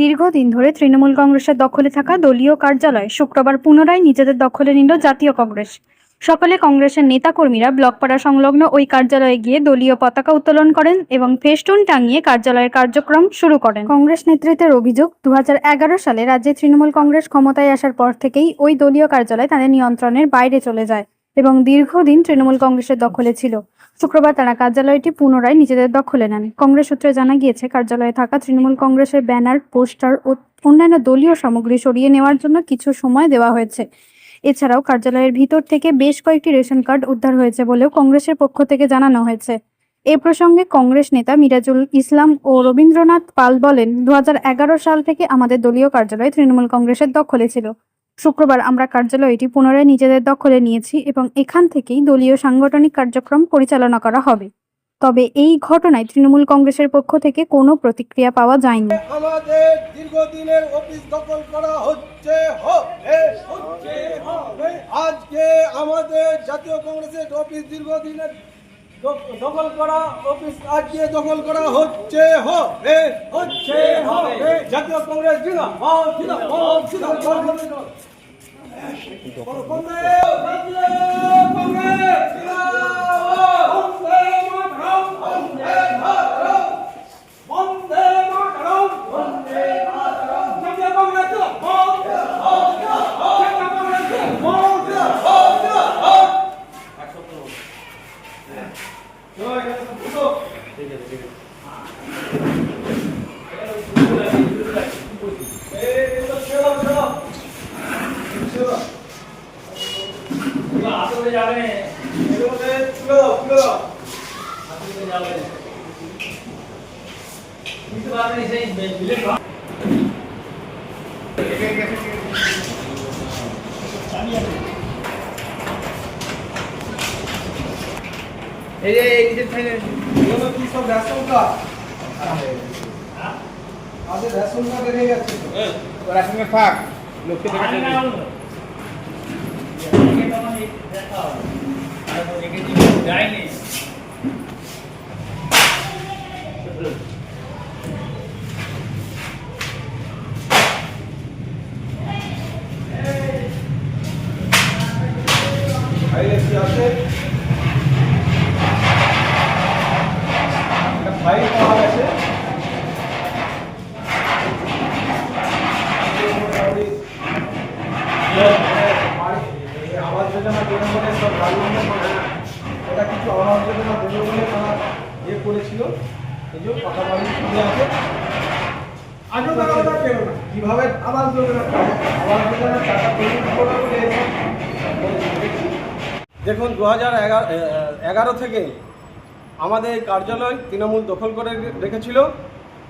দীর্ঘদিন ধরে তৃণমূল কংগ্রেসের দখলে থাকা দলীয় কার্যালয় শুক্রবার পুনরায় নিজেদের দখলে নিল জাতীয় কংগ্রেস। সকালে কংগ্রেসের নেতাকর্মীরা ব্লকপাড়া সংলগ্ন ওই কার্যালয়ে গিয়ে দলীয় পতাকা উত্তোলন করেন এবং ফেস্টুন টাঙিয়ে কার্যালয়ের কার্যক্রম শুরু করেন। কংগ্রেস নেতৃত্বের অভিযোগ, 2011 সালে রাজ্যে তৃণমূল কংগ্রেস ক্ষমতায় আসার পর থেকেই ওই দলীয় কার্যালয় তাদের নিয়ন্ত্রণের বাইরে চলে যায় এবং দীর্ঘদিন তৃণমূল কংগ্রেসের দখলে ছিল। শুক্রবার তারা কার্যালয়টি পুনরায় নিজেদের দখলে নেন। কংগ্রেস সূত্রে জানা গিয়েছে, কার্যালয়ে থাকা তৃণমূল কংগ্রেসের ব্যানার, পোস্টার ও অন্যান্য দলীয় সামগ্রী সরিয়ে নেওয়ার জন্য কিছু সময় দেওয়া হয়েছে। এছাড়াও কার্যালয়ের ভিতর থেকে বেশ কয়েকটি রেশন কার্ড উদ্ধার হয়েছে বলেও কংগ্রেসের পক্ষ থেকে জানানো হয়েছে। এ প্রসঙ্গে কংগ্রেস নেতা মিরাজুল ইসলাম ও রবীন্দ্রনাথ পাল বলেন, 2011 সাল থেকে আমাদের দলীয় কার্যালয় তৃণমূল কংগ্রেসের দখলে ছিল। শুক্রবার আমরা কার্যালয়টি পুনরায় নিজেদের দখলে নিয়েছি এবং এখান থেকেই দলীয় সাংগঠনিক কার্যক্রম পরিচালনা করা হবে। তবে এই ঘটনায় তৃণমূল কংগ্রেসের পক্ষ থেকে কোনো প্রতিক্রিয়া পাওয়া যায়নি। আমাদের দীর্ঘদিনের অফিস দখল করা হচ্ছে। আজকে আমাদের জাতীয় কংগ্রেসের অফিস দীর্ঘদিনের দখল করা অফিস আজকে দখল করা হচ্ছে। জাতীয় কংগ্রেস সব রেশন কার্ড আমাদের রেশন কার্ড রেখে গেছে। রেশনের ফাঁক লোককে যায়নি। ফাইল পাওয়া গেছে। আবাস যোজনা দেবে বলে সব এটা কিছু আবাস যোজনা দেবে বলে তারা করেছিল। এই যে কথা বলে আছে আজও তারা ওটা পেল না। কীভাবে আবাস যোজনার টাকা পেমেন্ট করবে বলে দেখুন, 2011 থেকে আমাদের কার্যালয় তৃণমূল দখল করে রেখেছিল।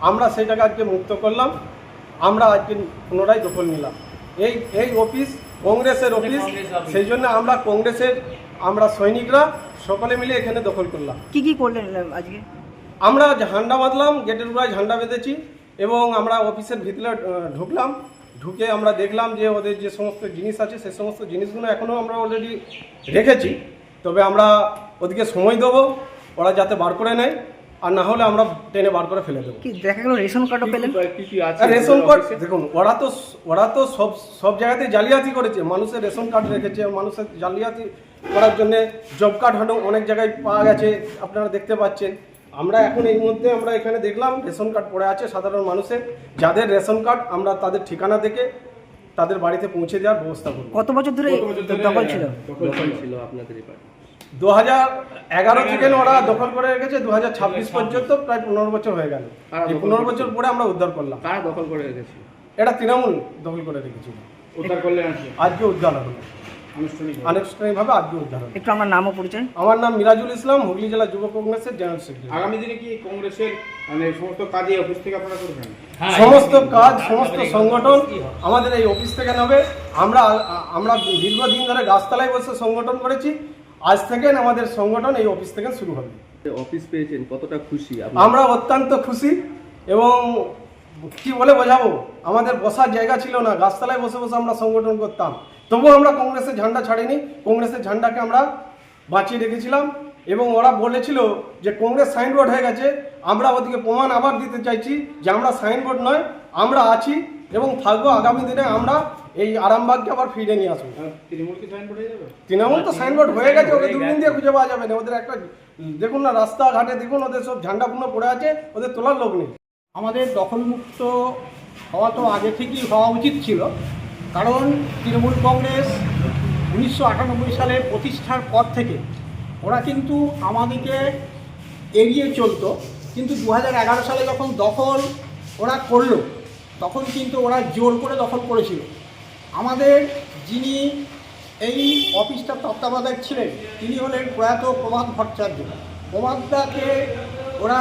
আমরা সেটাকে আজকে মুক্ত করলাম। আমরা আজকে পুনরায় দখল নিলাম। এই অফিস কংগ্রেসের অফিস, সেই জন্য আমরা সৈনিকরা সকলে মিলে এখানে দখল করলাম। কি করলেন আজকে? আমরা ঝান্ডা বাঁধলাম, গেটের উপরে ঝান্ডা বেঁধেছি এবং আমরা অফিসের ভিতরে ঢুকলাম। ঢুকে আমরা দেখলাম যে ওদের যে সমস্ত জিনিস আছে সেই সমস্ত জিনিসগুলো এখনও আমরা অলরেডি রেখেছি। তবে আমরা ওদিকে সময় দেবো, ওরা যাতে বার করে নেয়, আর না হলে আমরা টেনে বার করে ফেলে দেবো। কি দেখা গেল রেশন কার্ডও পেলেন? রেশন কার্ড দেখুন, ওরা তো সব জায়গাতে জালিয়াতি করেছে। মানুষের রেশন কার্ড রেখেছে, মানুষের জালিয়াতি করার জন্য জব কার্ড অনেক জায়গায় পাওয়া গেছে, আপনারা দেখতে পাচ্ছেন। আমরা এখন এই মধ্যে আমরা এখানে দেখলাম রেশন কার্ড পড়ে আছে সাধারণ মানুষের। যাদের রেশন কার্ড আমরা তাদের ঠিকানা থেকে তাদের বাড়িতে পৌঁছে দেওয়ার ব্যবস্থা করব। কত বছর ধরে দখল ছিল আপনাদের? 2011 থেকে ওরা দখল করে রেখেছে 2026 পর্যন্ত, প্রায় 15 বছর হয়ে গেল। এই 15 বছর পরে আমরা উদ্ধার করলাম। কারা দখল করে রেখেছে? এটা তৃণমূল দখল করে রেখেছিল। উদ্ধার করলে আজকে উদ্ধার হলো, আনুষ্ঠানিকভাবে আজকে উদ্ধার হলো। একটু আমার নামও পরিচয়। আমার নাম মিরাজুল ইসলাম, হুগলি জেলা যুব কংগ্রেসের জেনারেল সেক্রেটারি। আগামী দিনে কি কংগ্রেসের সমস্ত কাজে অফিস থেকে আপনারা করবেন? সমস্ত কাজ, সমস্ত সংগঠন আমাদের এই অফিস থেকে নেবে। আমরা দীর্ঘদিন ধরে গাছতলায় বসে সংগঠন করেছি। আজ থেকে আমাদের সংগঠন এই অফিস থেকে শুরু হবে। অফিস পেয়েছেন, কতটা খুশি? আমরা অত্যন্ত খুশি এবং কি বলে বোঝাবো, আমাদের বসার জায়গা ছিল না, গাছতলায় বসে বসে আমরা সংগঠন করতাম। তবুও আমরা কংগ্রেসের ঝান্ডা ছাড়িনি, কংগ্রেসের ঝান্ডাকে আমরা বাঁচিয়ে রেখেছিলাম। এবং ওরা বলেছিল যে কংগ্রেস সাইনবোর্ড হয়ে গেছে, আমরা ওদিকে প্রমাণ আবার দিতে চাইছি যে আমরা সাইনবোর্ড নয়, আমরা আছি এবং থাকবো। আগামী দিনে আমরা এই আরামবাগকে আবার ফিরে নিয়ে আসবো। তৃণমূল কি সাইনবোর্ড হয়ে যাবে? তৃণমূল তো সাইনবোর্ড হয়ে গেছে, ওদের দূরবীন দিয়ে খুঁজে পাওয়া যাবে না। ওদের একটা দেখুন না, রাস্তাঘাটে দেখুন ওদের সব ঝান্ডা পুনো পড়ে আছে, ওদের তোলার লোক নেই। আমাদের দখলমুক্ত হওয়া তো আগে থেকেই হওয়া উচিত ছিল, কারণ তৃণমূল কংগ্রেস 1998 সালে প্রতিষ্ঠার পর থেকে ওরা কিন্তু আমাদেরকে এড়িয়ে চলতো, কিন্তু 2011 সালে যখন দখল ওরা করলো তখন কিন্তু ওরা জোর করে দখল করেছিল। আমাদের যিনি এই অফিসটার তত্ত্বাবধায়ক ছিলেন তিনি হলেন প্রয়াত প্রভাত ভট্টাচার্য। প্রভাতদাকে ওরা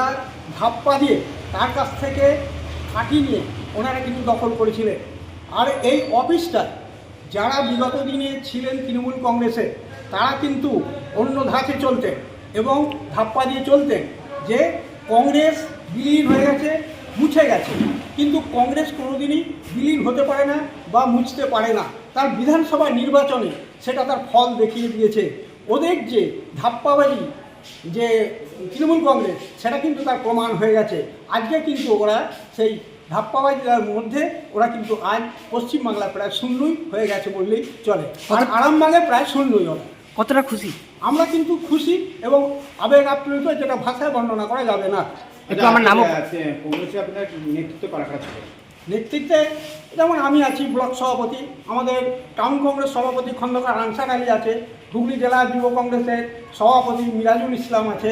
ধাপ্পা দিয়ে তার কাছ থেকে কাটিয়ে নিয়ে ওনারা কিন্তু দখল করেছিলেন। আর এই অফিসটা যারা বিগত দিনে ছিলেন তৃণমূল কংগ্রেসে তারা কিন্তু অন্য ধাঁচে চলতেন এবং ধাপ্পা দিয়ে চলতেন যে কংগ্রেস বিলীন হয়ে গেছে, মুছে গেছে। কিন্তু কংগ্রেস কোনোদিনই বিলীন হতে পারে না বা মুছতে পারে না। তার বিধানসভা নির্বাচনে সেটা তার ফল দেখিয়ে দিয়েছে। ওদের যে ধাপ্পাবাজি যে তৃণমূল কংগ্রেস, সেটা কিন্তু তার প্রমাণ হয়ে গেছে। আজকে কিন্তু ওরা সেই ধাপ্পাবাজির মধ্যে ওরা কিন্তু আজ পশ্চিমবাংলা প্রায় শূন্যই হয়ে গেছে বললেই চলে। আর আরামবাগে প্রায় শূন্যই হবে। কতটা খুশি? আমরা কিন্তু খুশি এবং আবেগ আপ্লুত, যেটা ভাষায় বর্ণনা করা যাবে না। একটু আমার নামও কংগ্রেসে আপনার নেতৃত্ব কারা কারা ছিল? নেতৃত্বে যেমন আমি আছি ব্লক সভাপতি, আমাদের টাউন কংগ্রেস সভাপতি খন্দকার আনসার আলী আছে, হুগলি জেলা যুব কংগ্রেসের সভাপতি মিরাজুল ইসলাম আছে,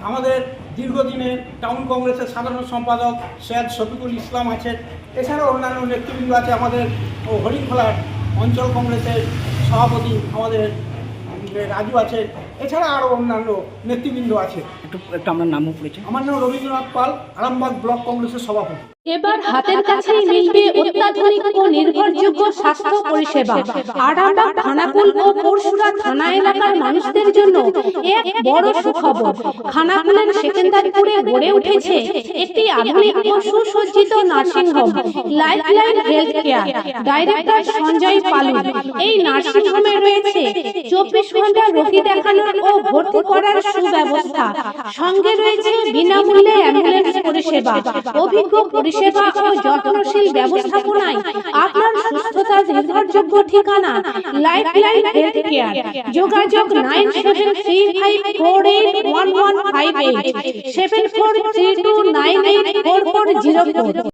আমাদের দীর্ঘদিনের টাউন কংগ্রেসের সাধারণ সম্পাদক সৈয়দ শফিকুল ইসলাম আছে, এছাড়াও অন্যান্য নেতৃবৃন্দ আছে। আমাদের হরিণখোলার অঞ্চল কংগ্রেসের সভাপতি আমাদের রাজু আছে, এছাড়া আরও অন্যান্য নেতৃবৃন্দ আছে। একটু আমার নামও পড়েছে। আমার নাম রবীন্দ্রনাথ পাল, আরামবাগ ব্লক কংগ্রেসের সভাপতি। এবার হাতের কাছেই মিলবে অত্যাধুনিক ও নির্ভরযোগ্য স্বাস্থ্য পরিষেবা। আরামবাগ, খানাকুল ও পরশুরা থানা এলাকার মানুষদের জন্য এক বড় সুখবর। খানাকুলের সেকেন্দারপুরে গড়ে উঠেছে একটি আধুনিক ও সুসজ্জিত nursing home, Lifeline health care. Director Sanjay Palu. এই নার্সিংহোমে রয়েছে 24 ঘন্টা রোগী দেখানোর ও ভর্তি করার সুব্যবস্থা। সঙ্গে রয়েছে বিনামূল্যে অ্যাম্বুলেন্স পরিষেবা। অভিজ্ঞ পরিষেবা ও যত্নশীল ব্যবস্থাপনায় আপনার সুস্থতার নির্ভরযোগ্য ঠিকানা লাইফলাইন হেলথ কেয়ার। যোগাযোগ 9735481158 7432984404।